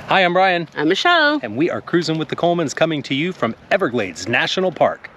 Hi, I'm Brian. I'm Michelle. And we are cruising with the Colemans, coming to you from Everglades National Park.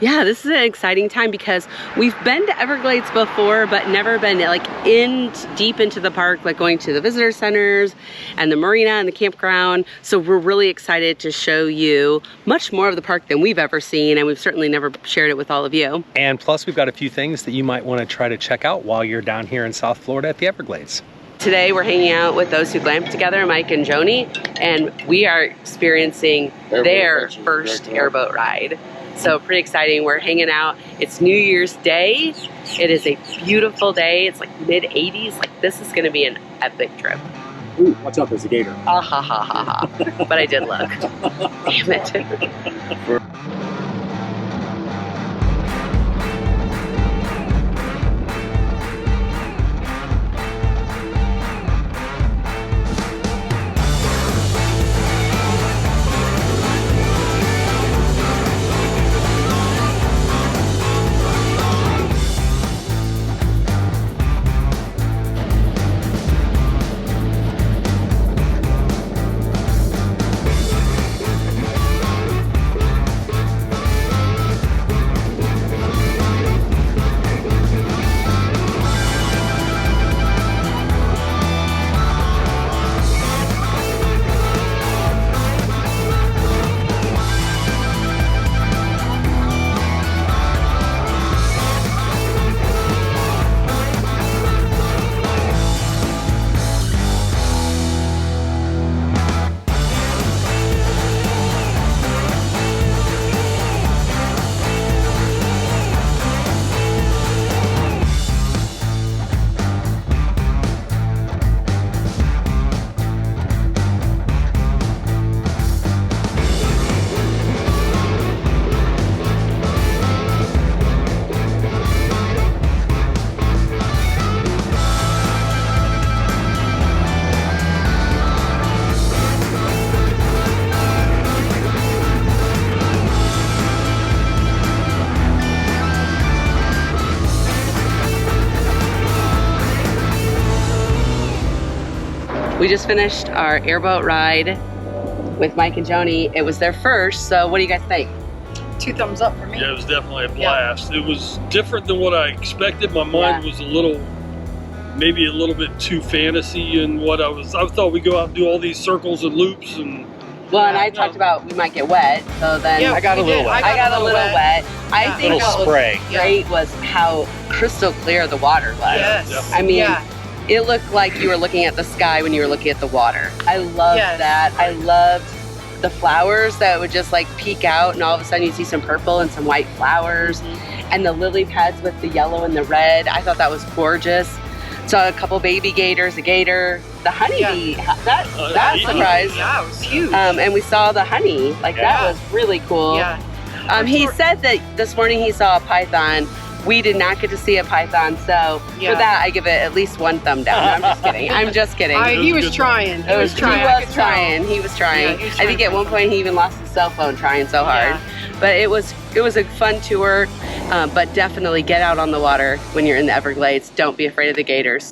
Yeah, this is an exciting time because we've been to Everglades before, but never been like deep into the park, like going to the visitor centers and the marina and the campground. So we're really excited to show you much more of the park than we've ever seen, and we've certainly never shared it with all of you. And plus, we've got a few things that you might want to try to check out while you're down here in South Florida at the Everglades. Today we're hanging out with those who glamped together, Mike and Joni, and we are experiencing their first airboat ride. So pretty exciting. We're hanging out. It's New Year's Day. It is a beautiful day. It's like mid-80s. Like, this is going to be an epic trip. Ooh, watch out, there's a gator. Ah, ha, ha, ha, ha. But I did look. Damn it. We just finished our airboat ride with Mike and Joni. It was their first, so what do you guys think? 2 thumbs up for me. Yeah, it was definitely a blast. It was different than what I expected. My mind was maybe a little bit too fantasy in what I thought we'd go out and do all these circles and loops and. Well, and I talked about we might get wet, so then Yeah, I got a little wet. I got a little wet. I think Little what spray. was great was how crystal clear the water was. Yes. I mean, it looked like you were looking at the sky when you were looking at the water. I loved that. I loved the flowers that would just like peek out, and all of a sudden you see some purple and some white flowers, and the lily pads with the yellow and the red. I thought that was gorgeous. Saw a couple baby gators, a gator, the honeybee. That surprised. Yeah, it was huge. And we saw the honey. Like that was really cool. Yeah. He said that this morning he saw a python. We did not get to see a python, so for that I give it at least 1 thumb down. No, I'm just kidding. I'm just kidding. He was trying. He was trying. I think at one point he even lost his cell phone trying so hard. But it was a fun tour, but definitely get out on the water when you're in the Everglades. Don't be afraid of the gators.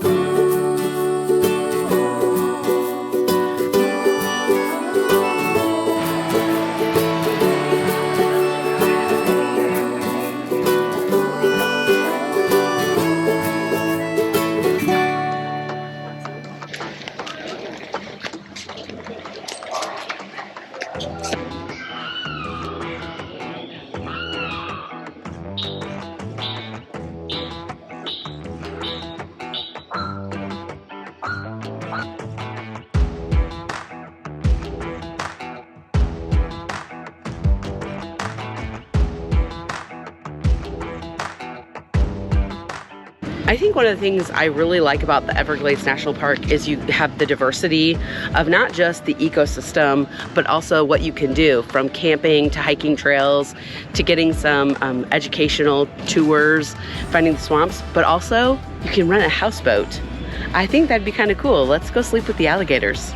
I think one of the things I really like about the Everglades National Park is you have the diversity of not just the ecosystem, but also what you can do, from camping to hiking trails to getting some educational tours, finding the swamps, but also you can rent a houseboat. I think that'd be kind of cool. Let's go sleep with the alligators.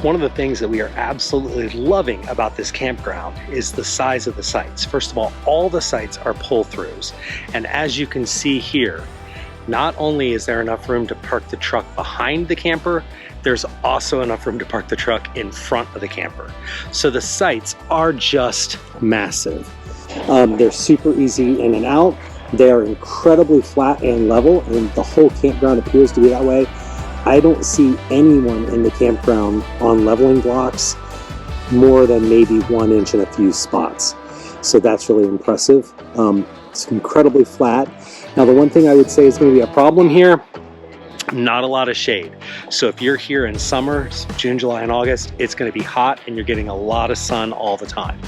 One of the things that we are absolutely loving about this campground is the size of the sites. First of all the sites are pull-throughs. And as you can see here, not only is there enough room to park the truck behind the camper, there's also enough room to park the truck in front of the camper. So the sites are just massive. They're super easy in and out. They are incredibly flat and level, and the whole campground appears to be that way. I don't see anyone in the campground on leveling blocks more than maybe 1 inch in a few spots. So that's really impressive. It's incredibly flat. Now, the one thing I would say is going to be a problem here, not a lot of shade. So if you're here in summer, June, July, and August, it's going to be hot and you're getting a lot of sun all the time.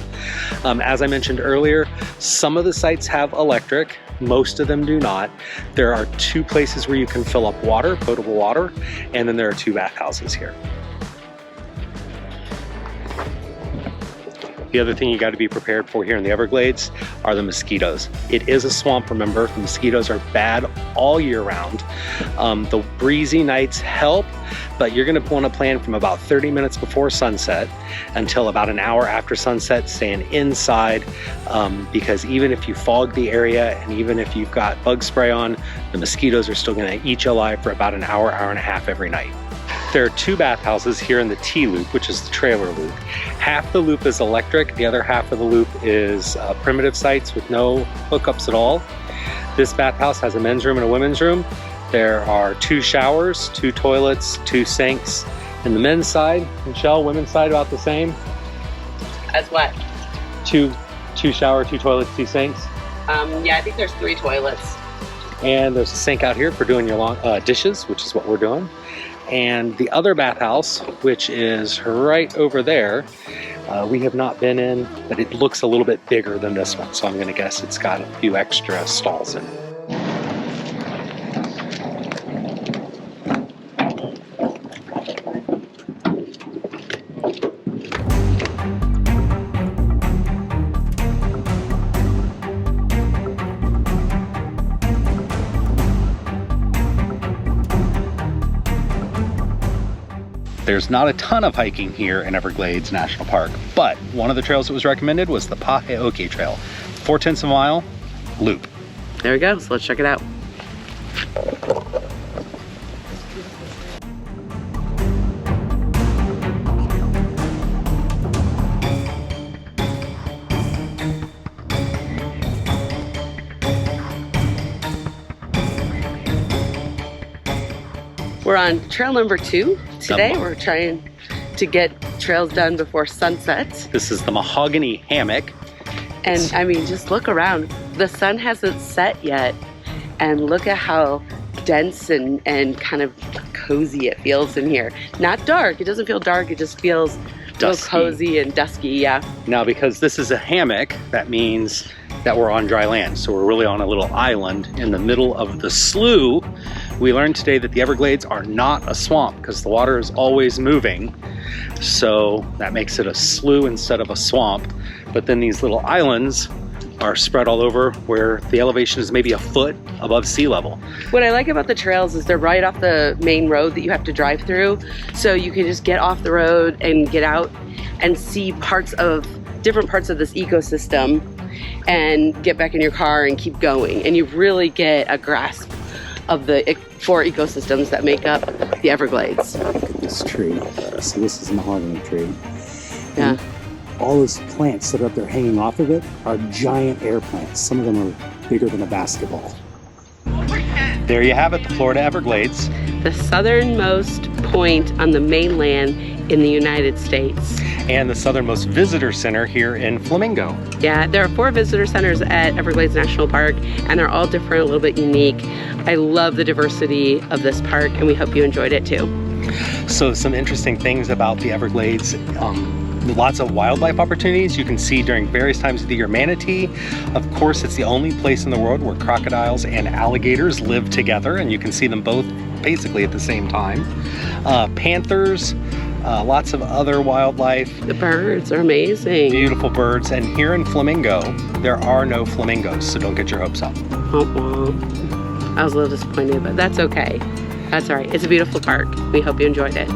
As I mentioned earlier, some of the sites have electric, most of them do not. There are 2 places where you can fill up water, potable water, and then there are 2 bathhouses here. The other thing you got to be prepared for here in the Everglades are the mosquitoes. It is a swamp, remember. The mosquitoes are bad all year round. The breezy nights help, but you're going to want to plan from about 30 minutes before sunset until about an hour after sunset, staying inside, because even if you fog the area and even if you've got bug spray on, the mosquitoes are still going to eat you alive for about an hour, hour and a half every night. There are 2 bathhouses here in the T loop, which is the trailer loop. Half the loop is electric, the other half of the loop is primitive sites with no hookups at all. This bathhouse has a men's room and a women's room. There are 2 showers, 2 toilets, 2 sinks. And the men's side, Michelle, women's side about the same? As what? 2 shower, 2 toilets, 2 sinks. Yeah, I think there's 3 toilets. And there's a sink out here for doing your dishes, which is what we're doing. And the other bathhouse, which is right over there, we have not been in, but it looks a little bit bigger than this one. So I'm going to guess it's got a few extra stalls in it. There's not a ton of hiking here in Everglades National Park, but one of the trails that was recommended was the Paheoke Trail, 4/10 of a mile loop. There we go, so let's check it out. We're on trail number 2 today. We're trying to get trails done before sunset. This is the Mahogany Hammock. And I mean, just look around. The sun hasn't set yet. And look at how dense and kind of cozy it feels in here. Not dark, it doesn't feel dark, it just feels a little cozy and dusky, yeah. Now, because this is a hammock, that means that we're on dry land. So we're really on a little island in the middle of the slough. We learned today that the Everglades are not a swamp because the water is always moving. So that makes it a slough instead of a swamp. But then these little islands are spread all over where the elevation is maybe a foot above sea level. What I like about the trails is they're right off the main road that you have to drive through. So you can just get off the road and get out and see different parts of this ecosystem and get back in your car and keep going. And you really get a grasp of the 4 ecosystems that make up the Everglades. Look at this tree. So this is a mahogany tree. Yeah. And all those plants that are up there hanging off of it are giant air plants. Some of them are bigger than a basketball. There you have it, the Florida Everglades. The southernmost point on the mainland in the United States. And the southernmost visitor center here in Flamingo. Yeah, there are 4 visitor centers at Everglades National Park, and they're all different, a little bit unique. I love the diversity of this park, and we hope you enjoyed it too. So some interesting things about the Everglades. Lots of wildlife opportunities you can see during various times of the year. Manatee, of course, it's the only place in the world where crocodiles and alligators live together, and you can see them both basically at the same time. Panthers, lots of other wildlife. The birds are amazing. Beautiful birds. And here in Flamingo, there are no flamingos, so don't get your hopes up. Oh, I was a little disappointed, but that's okay. That's all right. It's a beautiful park. We hope you enjoyed it.